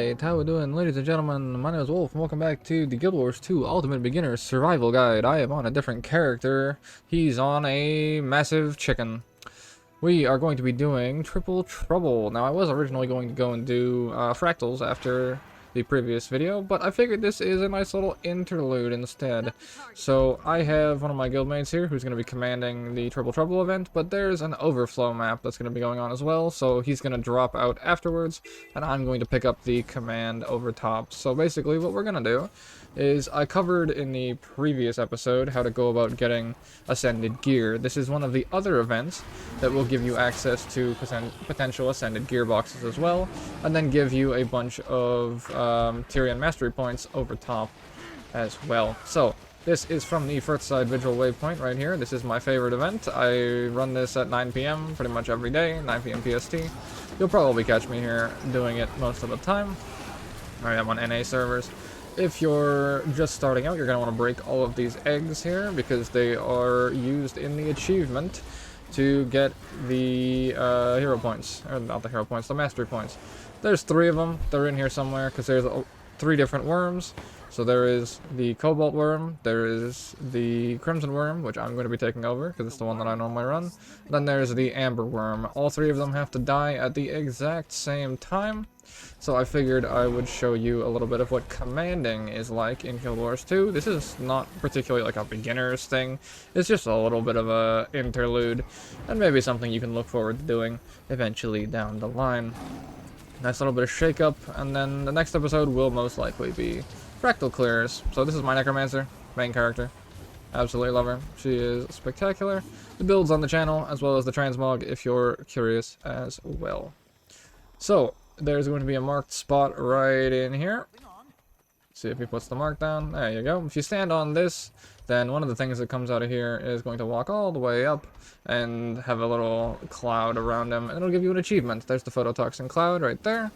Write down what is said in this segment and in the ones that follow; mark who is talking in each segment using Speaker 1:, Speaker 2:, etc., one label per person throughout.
Speaker 1: Alright, how we doing, ladies and gentlemen? My name is Wolf, and welcome back to the Guild Wars 2 Ultimate Beginner Survival Guide. I am on a different character. He's on a massive chicken. We are going to be doing Triple Trouble. Now, I was originally going to go and do fractals after the previous video, but I figured this is a nice little interlude instead. So, I have one of my guildmates here who's going to be commanding the Triple Trouble event, but there's an overflow map that's going to be going on as well, so he's going to drop out afterwards, and I'm going to pick up the command over top. So basically what we're going to do is, I covered in the previous episode how to go about getting Ascended Gear. This is one of the other events that will give you access to potential Ascended Gear boxes as well, and then give you a bunch of Tyrian Mastery points over top as well. So, this is from the Firthside Vigil Waypoint right here. This is my favorite event. I run this at 9 p.m. pretty much every day, 9 p.m. PST. You'll probably catch me here doing it most of the time. I am on NA servers. If you're just starting out, you're going to want to break all of these eggs here because they are used in the achievement to get the hero points. Or not the hero points, the mastery points. There's 3 of them. They're in here somewhere because there's 3 different worms. So there is the Cobalt Worm, there is the Crimson Worm, which I'm going to be taking over because it's the one that I normally run. Then there's the Amber Worm. All 3 of them have to die at the exact same time. So I figured I would show you a little bit of what commanding is like in Guild Wars 2. This is not particularly like a beginner's thing. It's just a little bit of a interlude, and maybe something you can look forward to doing eventually down the line. Nice little bit of shake-up, and then the next episode will most likely be Fractal Clears. So this is my Necromancer, main character. Absolutely love her. She is spectacular. The builds on the channel, as well as the transmog, if you're curious as well. So, there's going to be a marked spot right in here. See if he puts the mark down. There you go. If you stand on this, then one of the things that comes out of here is going to walk all the way up and have a little cloud around him, and it'll give you an achievement. There's the Phototoxin cloud right there.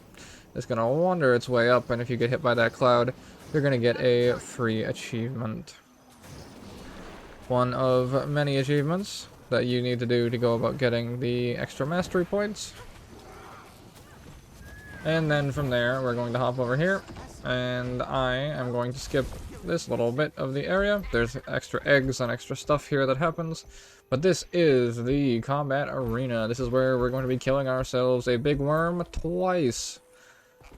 Speaker 1: It's going to wander its way up, and if you get hit by that cloud, you're going to get a free achievement. One of many achievements that you need to do to go about getting the extra mastery points. And then from there, we're going to hop over here, and I am going to skip this little bit of the area. There's extra eggs and extra stuff here that happens, but this is the combat arena. This is where we're going to be killing ourselves a big worm twice.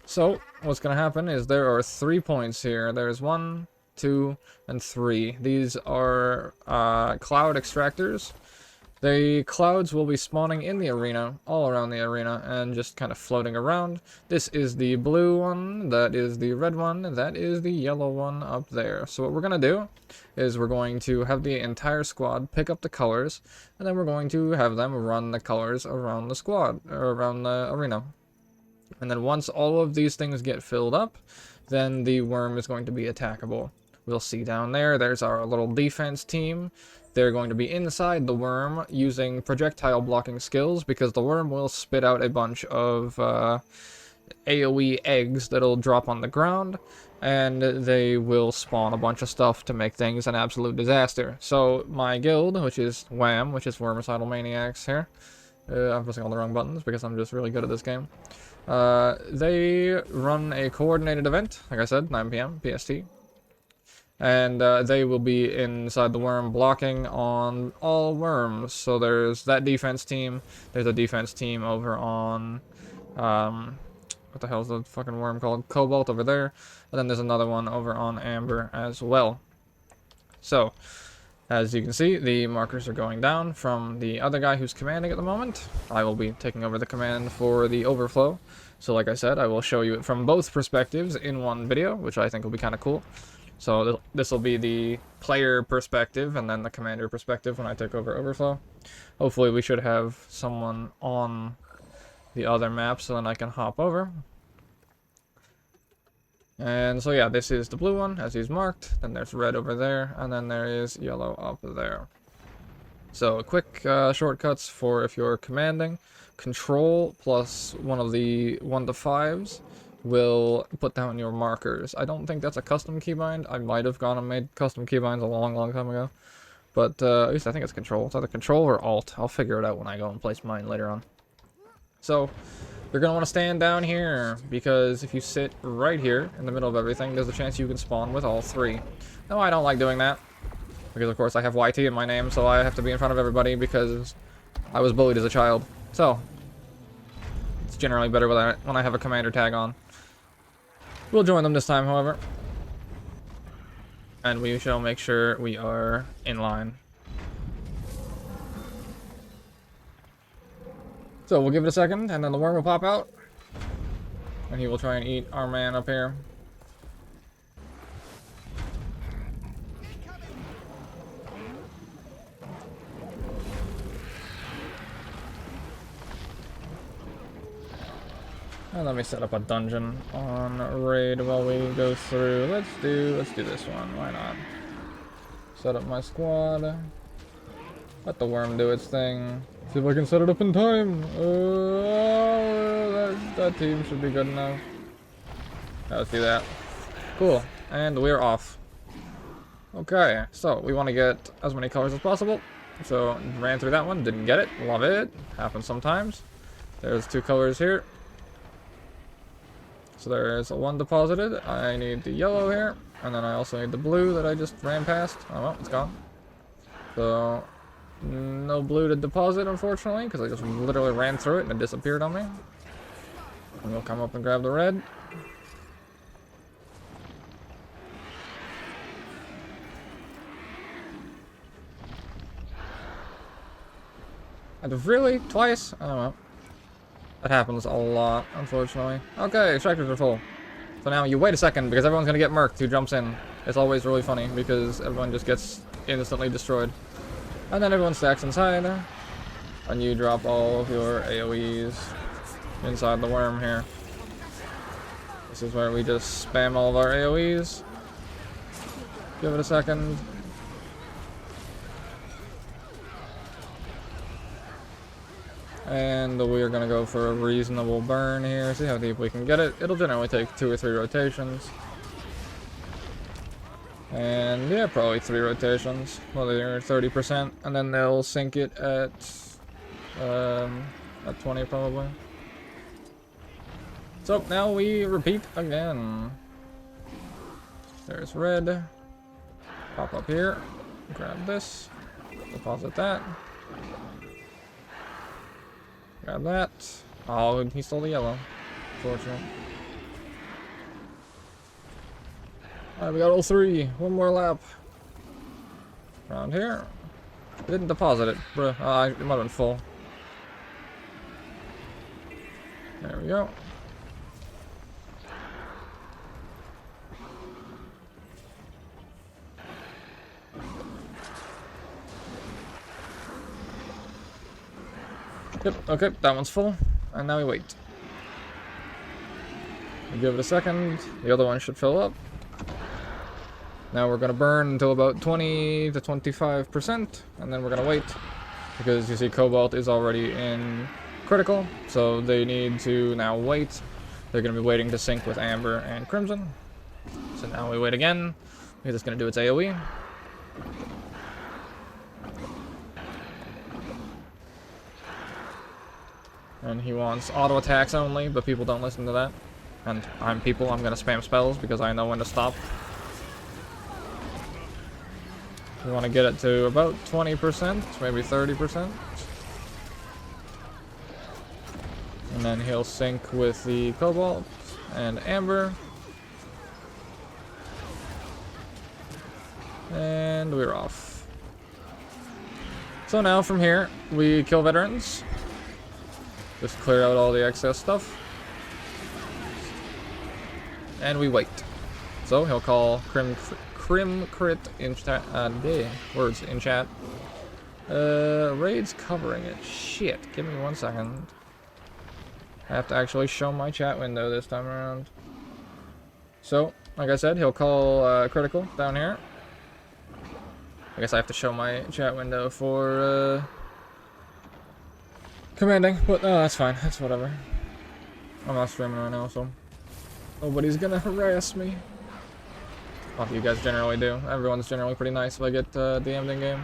Speaker 1: So, what's going to happen is there are 3 points here. There's 1, 2, and 3. These are cloud extractors. The clouds will be spawning in the arena, all around the arena, and just kind of floating around. This is the blue one, that is the red one, that is the yellow one up there. So what we're going to do is we're going to have the entire squad pick up the colors, and then we're going to have them run the colors around the squad, or around the arena. And then once all of these things get filled up, then the worm is going to be attackable. We'll see down there, there's our little defense team. They're going to be inside the worm using projectile blocking skills because the worm will spit out a bunch of AoE eggs that'll drop on the ground, and they will spawn a bunch of stuff to make things an absolute disaster. So my guild, which is WHAM, which is Wormicidal Maniacs here, I'm pressing all the wrong buttons because I'm just really good at this game. They run a coordinated event, like I said, 9 p.m. PST. And they will be inside the worm blocking on all worms. So there's that defense team. There's a defense team over on, what the hell is the fucking worm called? Cobalt over there. And then there's another one over on Amber as well. So, as you can see, the markers are going down from the other guy who's commanding at the moment. I will be taking over the command for the overflow. So like I said, I will show you it from both perspectives in one video, which I think will be kind of cool. So this will be the player perspective and then the commander perspective when I take over Overflow. Hopefully we should have someone on the other map so then I can hop over. And so yeah, this is the blue one as he's marked. Then there's red over there, and then there is yellow up there. So quick shortcuts for if you're commanding. Control plus one of the 1 to 5s. Will put down your markers. I don't think that's a custom keybind. I might have gone and made custom keybinds a long time ago. But at least I think it's control. It's either control or alt. I'll figure it out when I go and place mine later on. So You're going to want to stand down here, because if you sit right here in the middle of everything, there's a chance you can spawn with all three. No, I don't like doing that, because of course I have YT in my name, so I have to be in front of everybody because I was bullied as a child. So, it's generally better when I have a commander tag on. We'll join them this time, however. And we shall make sure we are in line. So we'll give it a second, and then the worm will pop out. And he will try and eat our man up here. And let me set up a dungeon on raid while we go through. Let's do this one. Why not? Set up my squad. Let the worm do its thing. See if I can set it up in time. That team should be good enough. Let's do that. Cool. And we're off. Okay, so we want to get as many colors as possible. So ran through that one, didn't get it. Love it. Happens sometimes. There's 2 colors here. So there's one deposited. I need the yellow here. And then I also need the blue that I just ran past. Oh well, it's gone. So no blue to deposit, unfortunately, because I just literally ran through it and it disappeared on me. And we'll come up and grab the red. And really? Twice? I don't know. That happens a lot, unfortunately. Okay, extractors are full. So now you wait a second, because everyone's gonna get murked who jumps in. It's always really funny, because everyone just gets instantly destroyed. And then everyone stacks inside, and you drop all of your AoEs inside the worm here. This is where we just spam all of our AoEs. Give it a second. And we're gonna go for a reasonable burn here, see how deep we can get it. It'll generally take 2 or 3 rotations. And yeah, probably 3 rotations. Well, they're 30%, and then they'll sink it at 20 probably. So now we repeat again. There's red. Pop up here. Grab this. Deposit that. Grab that. Oh, he stole the yellow. Fortunate. Alright, we got all 3. One more lap. Around here. Didn't deposit it, bruh. It might have been full. There we go. Yep, okay, that one's full. And now we wait. We give it a second. The other one should fill up. Now we're gonna burn until about 20 to 25%, and then we're gonna wait. Because you see Cobalt is already in critical, so they need to now wait. They're gonna be waiting to sync with Amber and Crimson. So now we wait again, because it's gonna do its AoE. And he wants auto attacks only, but people don't listen to that. And I'm people, I'm gonna spam spells because I know when to stop. We want to get it to about 20%, maybe 30%. And then he'll sync with the Cobalt and Amber. And we're off. So now from here, we kill veterans. Just clear out all the excess stuff. And we wait. So he'll call Crim Crit in chat. Words in chat. Raid's covering it. Shit. Give me 1 second. I have to actually show my chat window this time around. So, like I said, he'll call critical down here. I guess I have to show my chat window for commanding, but that's fine. That's whatever. I'm not streaming right now, so nobody's gonna harass me. Well, you guys generally do. Everyone's generally pretty nice if I get DM'd in game.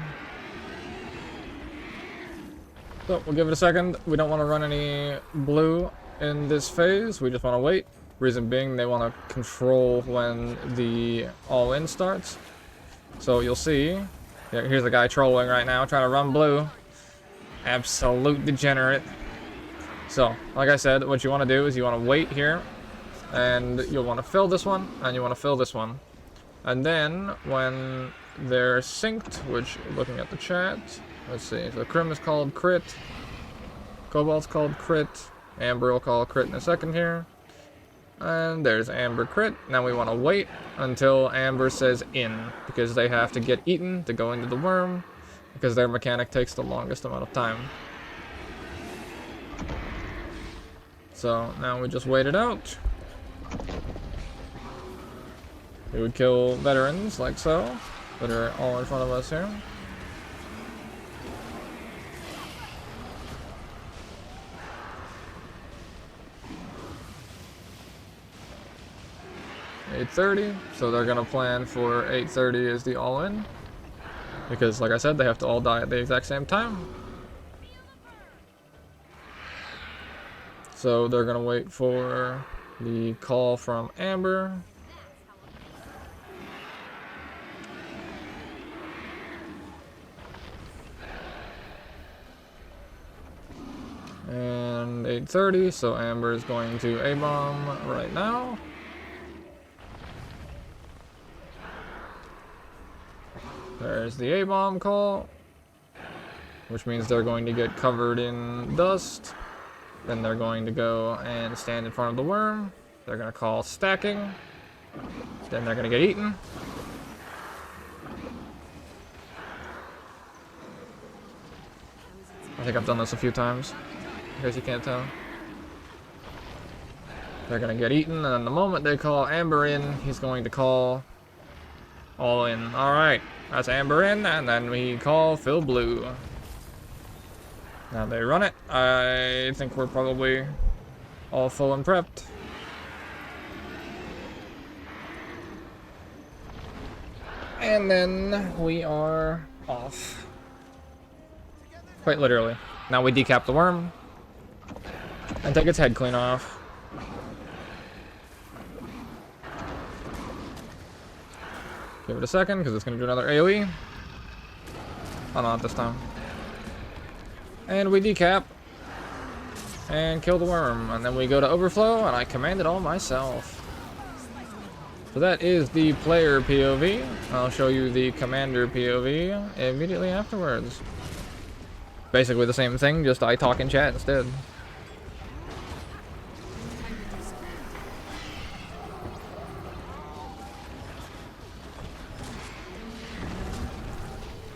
Speaker 1: So we'll give it a second. We don't want to run any blue in this phase. We just want to wait. Reason being, they want to control when the all-in starts. So you'll see, here's a guy trolling right now, trying to run blue. Absolute degenerate. So, like I said, what you want to do is you want to wait here, and you'll want to fill this one, and you want to fill this one. And then, when they're synced, which, looking at the chat, let's see, so Crim is called crit, Cobalt's called crit, Amber will call crit in a second here, and there's Amber crit. Now we want to wait until Amber says in, because they have to get eaten to go into the worm, because their mechanic takes the longest amount of time. So now we just wait it out. We would kill veterans like so, that are all in front of us here. $8:30, so they're gonna plan for 8:30 as the all-in, because like I said, they have to all die at the exact same time. So they're gonna wait for the call from Amber. And 8:30, so Amber is going to A-bomb right now. There's the A-bomb call, which means they're going to get covered in dust. Then they're going to go and stand in front of the worm. They're going to call stacking. Then they're going to get eaten. I think I've done this a few times, in case you can't tell. They're going to get eaten, and the moment they call Amber in, he's going to call all in. Alright, that's Amber in, and then we call Phil Blue. Now they run it. I think we're probably all full and prepped. And then we are off. Quite literally. Now we decap the worm and take its head clean off. Give it a second, because it's going to do another AoE. Oh, not this time. And we decap and kill the worm, and then we go to overflow, and I command it all myself. So that is the player POV. I'll show you the commander POV immediately afterwards. Basically the same thing, just I talk in chat instead.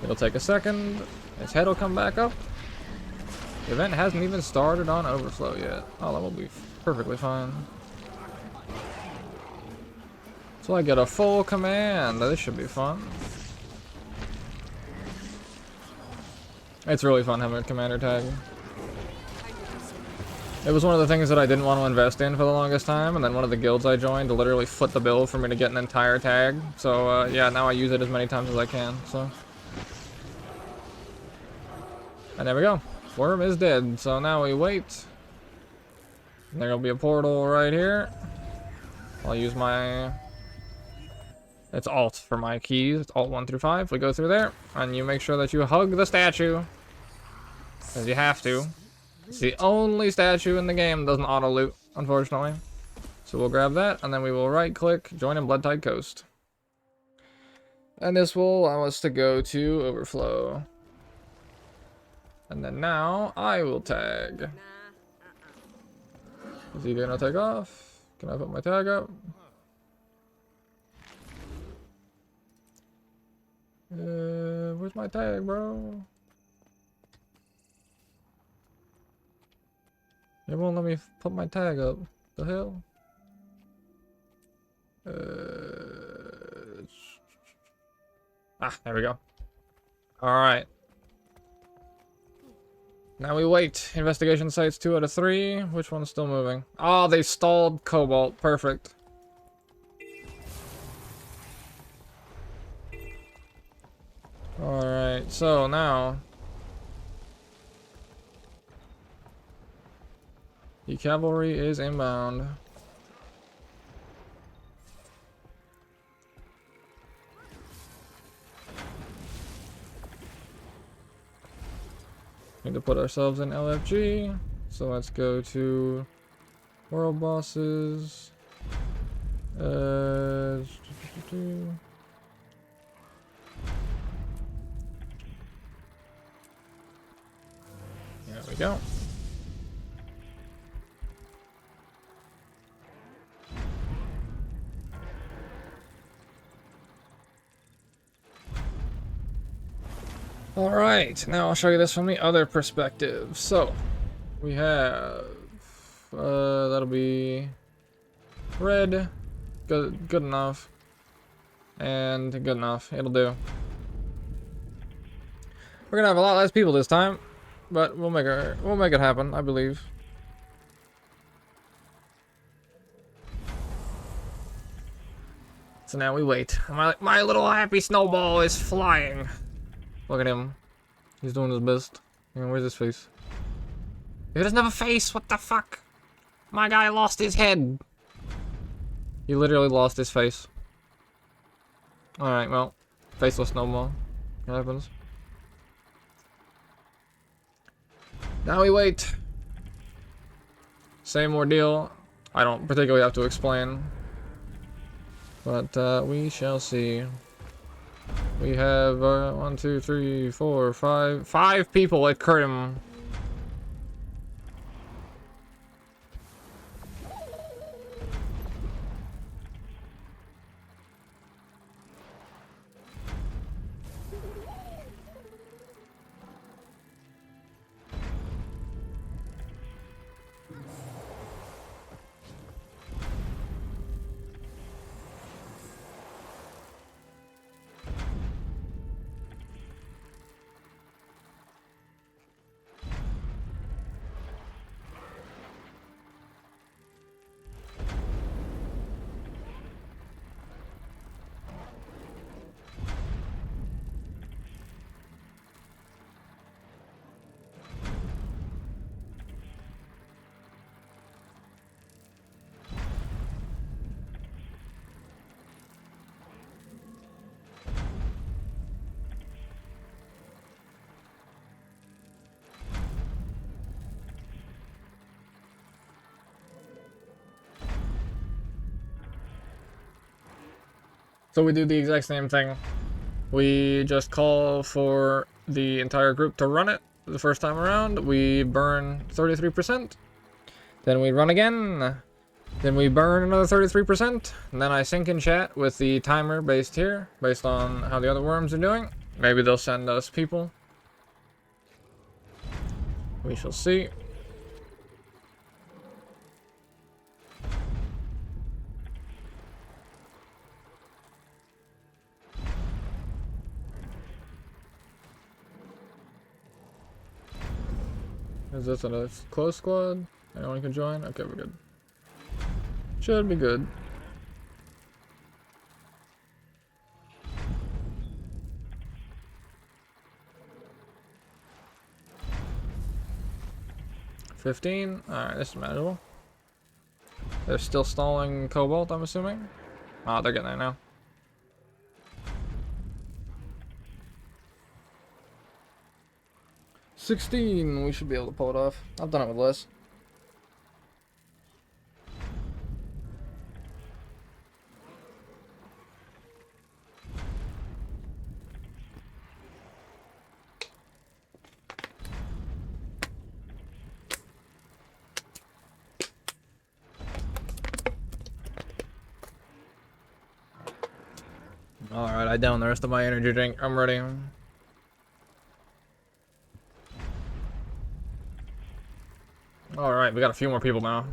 Speaker 1: It'll take a second, its head will come back up. The event hasn't even started on overflow yet. Oh, that will be perfectly fine. So I get a full command. This should be fun. It's really fun having a commander tag. It was one of the things that I didn't want to invest in for the longest time, and then one of the guilds I joined literally foot the bill for me to get an entire tag. So yeah, now I use it as many times as I can. So, and there we go. Worm is dead, so now we wait. There'll be a portal right here. I'll use my... It's Alt for my keys. It's Alt 1 through 5. We go through there, and you make sure that you hug the statue. Because you have to. It's the only statue in the game that doesn't auto-loot, unfortunately. So we'll grab that, and then we will right-click, join in Bloodtide Coast. And this will allow us to go to Overflow. And then now, I will tag. Is he gonna take off? Can I put my tag up? Where's my tag, bro? It won't let me put my tag up. The hell? There we go. Alright. Now we wait. Investigation sites 2 out of 3. Which one's still moving? Oh, they stalled Cobalt. Perfect. Alright, so now... The cavalry is inbound. Need to put ourselves in LFG. So let's go to world bosses. There we go. All right, now I'll show you this from the other perspective. So we have that'll be red, good enough, and good enough. It'll do. We're gonna have a lot less people this time, but we'll make it happen, I believe. So now we wait. My little happy snowball is flying. Look at him. He's doing his best. Where's his face? He doesn't have a face. What the fuck? My guy lost his head. He literally lost his face. Alright, well. Faceless snowball. It happens. Now we wait. Same ordeal. I don't particularly have to explain. But we shall see. We have 1, 2, 3, 4, 5 people at Kurtum. So we do the exact same thing. We just call for the entire group to run it the first time around. We burn 33%. Then we run again. Then we burn another 33%. And then I sync in chat with the timer based here, based on how the other worms are doing. Maybe they'll send us people. We shall see. Is this a close squad? Anyone can join? Okay, we're good. Should be good. $15. Alright, this is manageable. They're still stalling Cobalt, I'm assuming. Oh, they're getting there now. $16. We should be able to pull it off. I've done it with less. Alright, I downed the rest of my energy drink. I'm ready. Alright, we got a few more people now.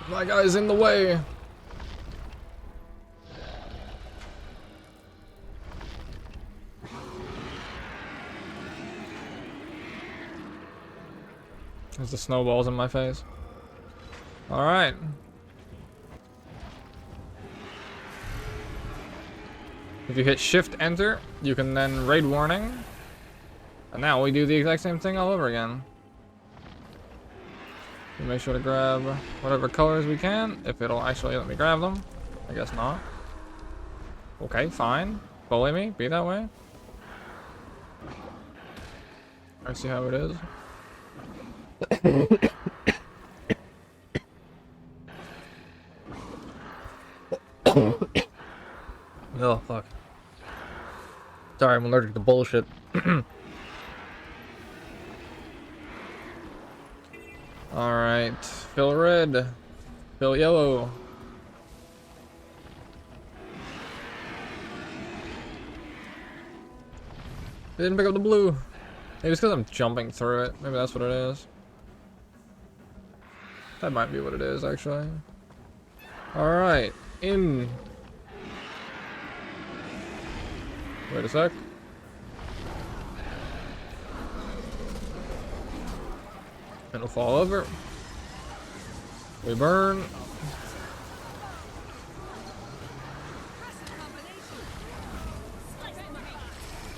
Speaker 1: My guy's in the way. There's the snowballs in my face. Alright. If you hit shift enter, you can then raid warning. And now we do the exact same thing all over again. We make sure to grab whatever colors we can, if it'll actually let me grab them. I guess not. Okay, fine. Bully me, be that way. I see how it is. Oh, fuck. Sorry, I'm allergic to bullshit. Alright. Fill red. Fill yellow. Didn't pick up the blue. Maybe it's because I'm jumping through it. Maybe that's what it is. That might be what it is, actually. Alright. In. Wait a sec. It'll fall over. We burn.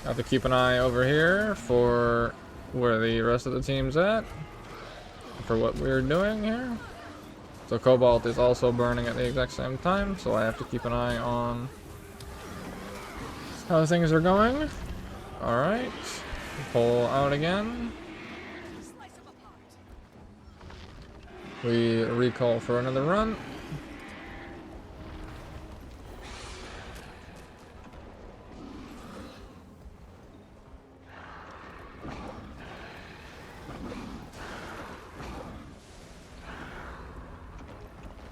Speaker 1: Have to keep an eye over here for where the rest of the team's at. For what we're doing here. So Cobalt is also burning at the exact same time, so I have to keep an eye on how things are going. Alright. Pull out again. We recall for another run.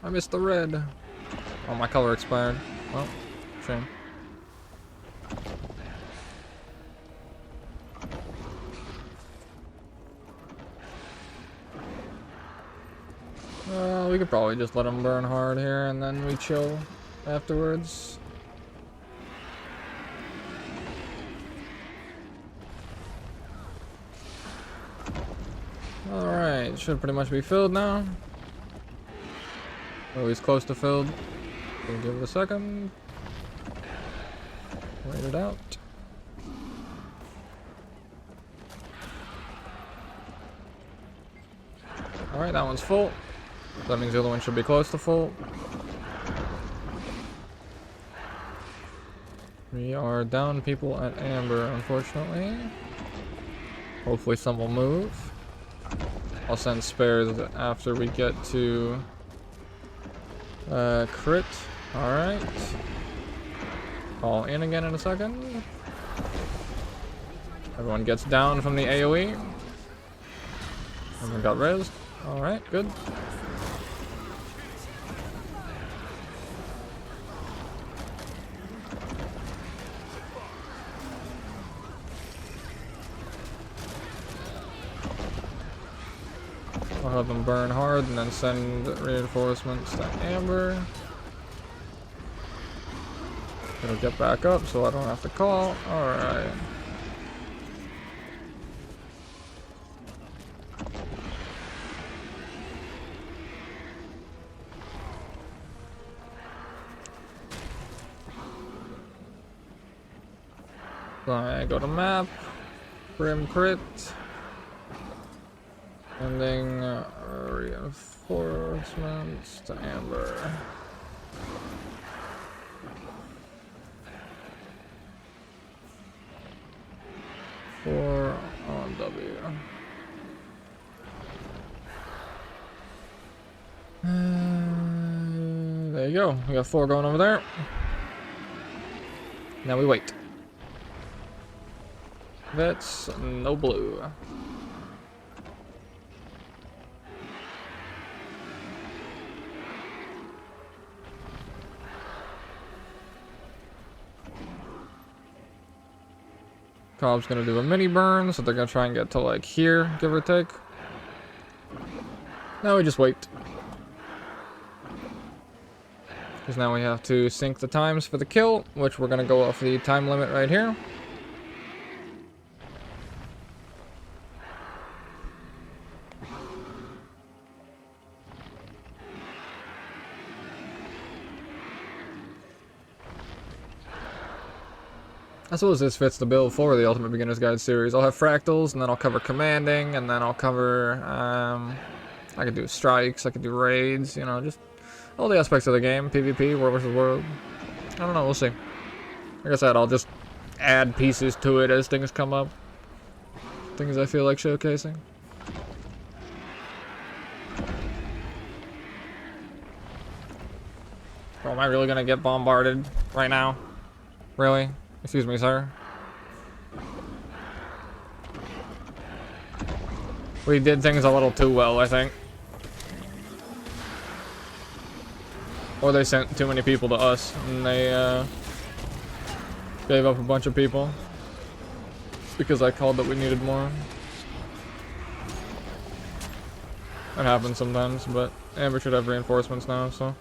Speaker 1: I missed the red. Oh, my color expired. Well, shame. We could probably just let them burn hard here and then we chill afterwards. Alright, should pretty much be filled now. Oh, he's close to filled. We'll give it a second. Wait it out. Alright, that one's full. That means the other one should be close to full. We are down people at Amber, unfortunately. Hopefully some will move. I'll send spares after we get to crit. Alright. Call in again in a second. Everyone gets down from the AoE. Everyone got rezzed. Alright, good. I'll have them burn hard and then send reinforcements to Amber. It'll get back up so I don't have to call. Alright. So I go to map. Brim crit. Sending reinforcements to Amber. Four on W. There you go. We got 4 going over there. Now we wait. That's no blue. Cobb's gonna do a mini burn, so they're gonna try and get to like here, give or take. Now we just wait. Because now we have to sync the times for the kill, which we're gonna go off the time limit right here. I suppose this fits the bill for the Ultimate Beginner's Guide series. I'll have fractals, and then I'll cover commanding, and then I'll cover, I could do strikes, I could do raids, you know, just all the aspects of the game. PvP, World vs. World. I don't know, we'll see. Like I said, I'll just add pieces to it as things come up. Things I feel like showcasing. Oh, am I really gonna get bombarded right now? Really? Excuse me, sir. We did things a little too well, I think. Or they sent too many people to us, and they, gave up a bunch of people. Because I called that we needed more. That happens sometimes, but Amber should have reinforcements now, so.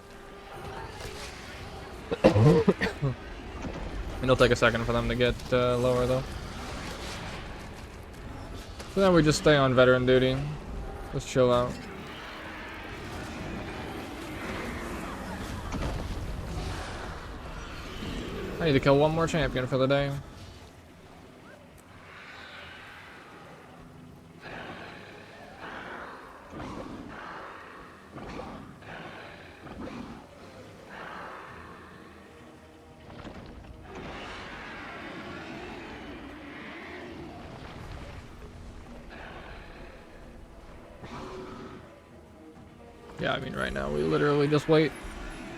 Speaker 1: It'll take a second for them to get lower, though. So then we just stay on veteran duty. Just chill out. I need to kill one more champion for the day. Yeah, I mean, right now we literally just wait.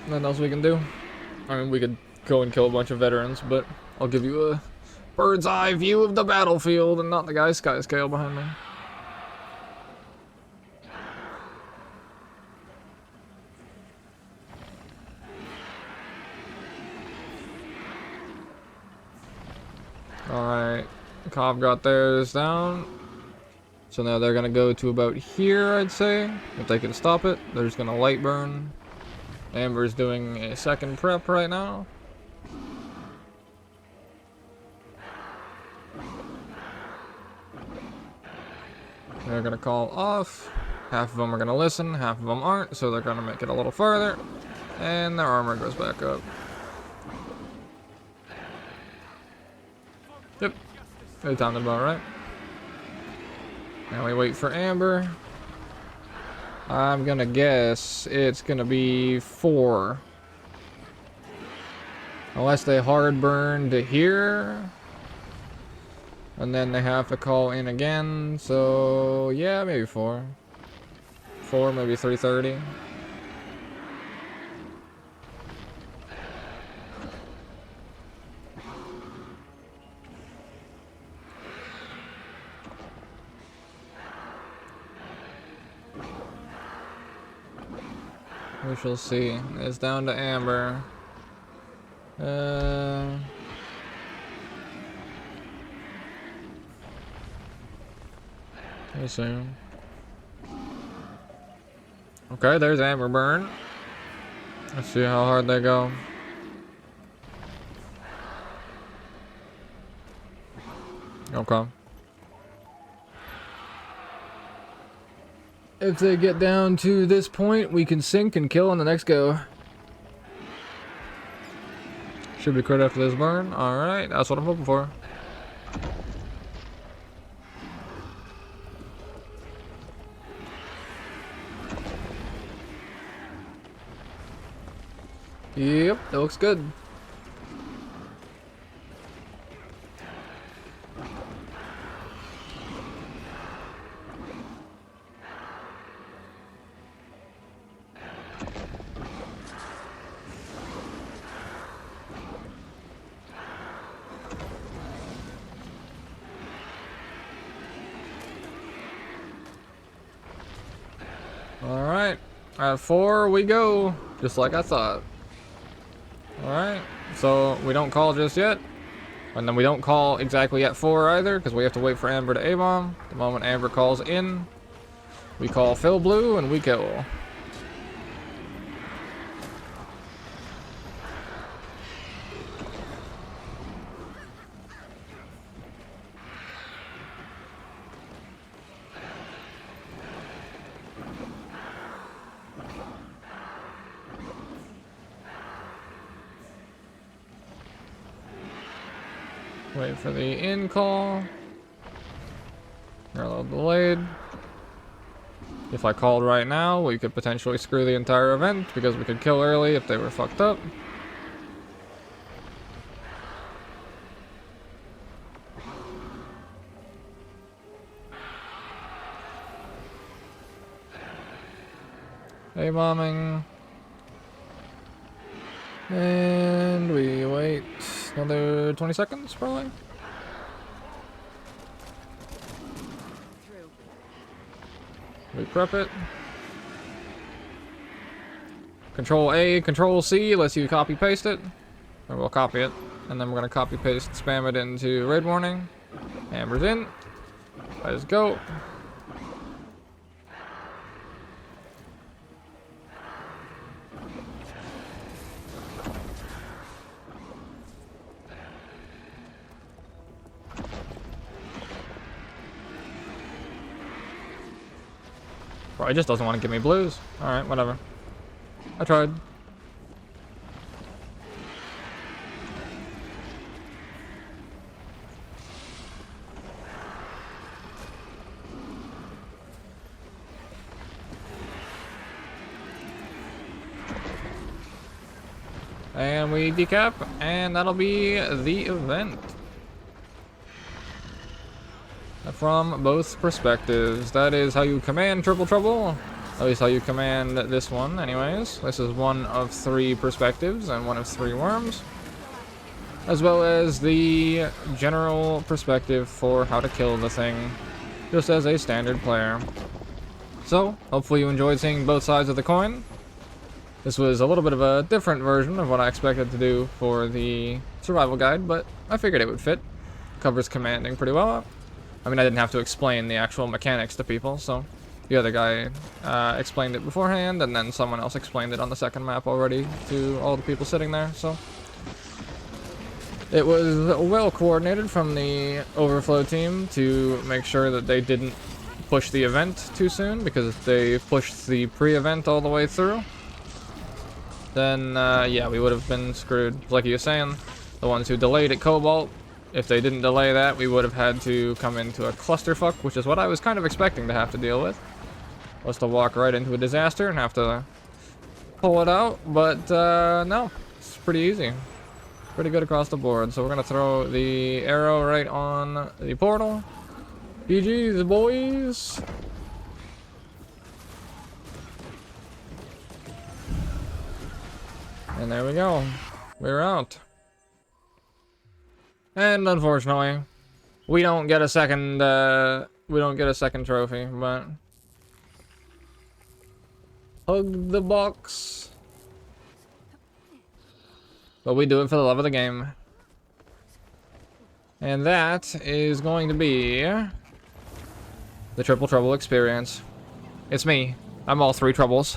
Speaker 1: Nothing else we can do. I mean, we could go and kill a bunch of veterans, but I'll give you a bird's eye view of the battlefield and not the guy's sky scale behind me. Alright, Cobb got theirs down. So now they're gonna go to about here, I'd say. If they can stop it, they're just gonna light burn. Amber's doing a second prep right now. They're gonna call off. Half of them are gonna listen, half of them aren't, so they're gonna make it a little farther. And their armor goes back up. Yep. They timed it about right. Now we wait for Amber. I'm gonna guess it's gonna be 4. Unless they hard burn to here. And then they have to call in again. So, yeah, maybe 4. 4, maybe 3:30. We shall see. It's down to Amber. Let's see. Okay, there's Amber burn. Let's see how hard they go. Okay. If they get down to this point, we can sink and kill on the next go. Should be crit after this burn. Alright, that's what I'm hoping for. Yep, that looks good. Alright, at 4 we go, just like I thought. Alright, so we don't call just yet, and then we don't call exactly at 4 either, because we have to wait for Amber to A-bomb. The moment Amber calls in, we call Phil Blue and we kill. Wait for the in call. They're a little delayed. If I called right now, we could potentially screw the entire event because we could kill early if they were fucked up. A bombing. And we wait another 20 seconds, probably. We prep it. Control A, Control C lets you copy paste it. Or we'll copy it. And then we're going to copy paste, spam it into raid warning. Hammers in. Let's go. Probably just doesn't want to give me blues. Alright, whatever. I tried. And we decap, and that'll be the event. From both perspectives. That is how you command Triple Trouble. At least how you command this one, anyways. This is one of 3 perspectives and one of 3 worms. As well as the general perspective for how to kill the thing, just as a standard player. So, hopefully you enjoyed seeing both sides of the coin. This was a little bit of a different version of what I expected to do for the survival guide, but I figured it would fit. Covers commanding pretty well. I mean, I didn't have to explain the actual mechanics to people, so the other guy explained it beforehand, and then someone else explained it on the second map already to all the people sitting there, so it was well coordinated from the overflow team to make sure that they didn't push the event too soon, because if they pushed the pre-event all the way through, then yeah, we would have been screwed. Like you were saying, the ones who delayed at Cobalt, if they didn't delay that, we would have had to come into a clusterfuck, which is what I was kind of expecting to have to deal with. Was to walk right into a disaster and have to pull it out, but no, it's pretty easy. Pretty good across the board. So we're gonna throw the arrow right on the portal. GG's, boys! And there we go. We're out. And unfortunately, we don't get a second trophy, but hug the box. But we do it for the love of the game. And that is going to be the Triple Trouble experience. It's me. I'm all 3 troubles.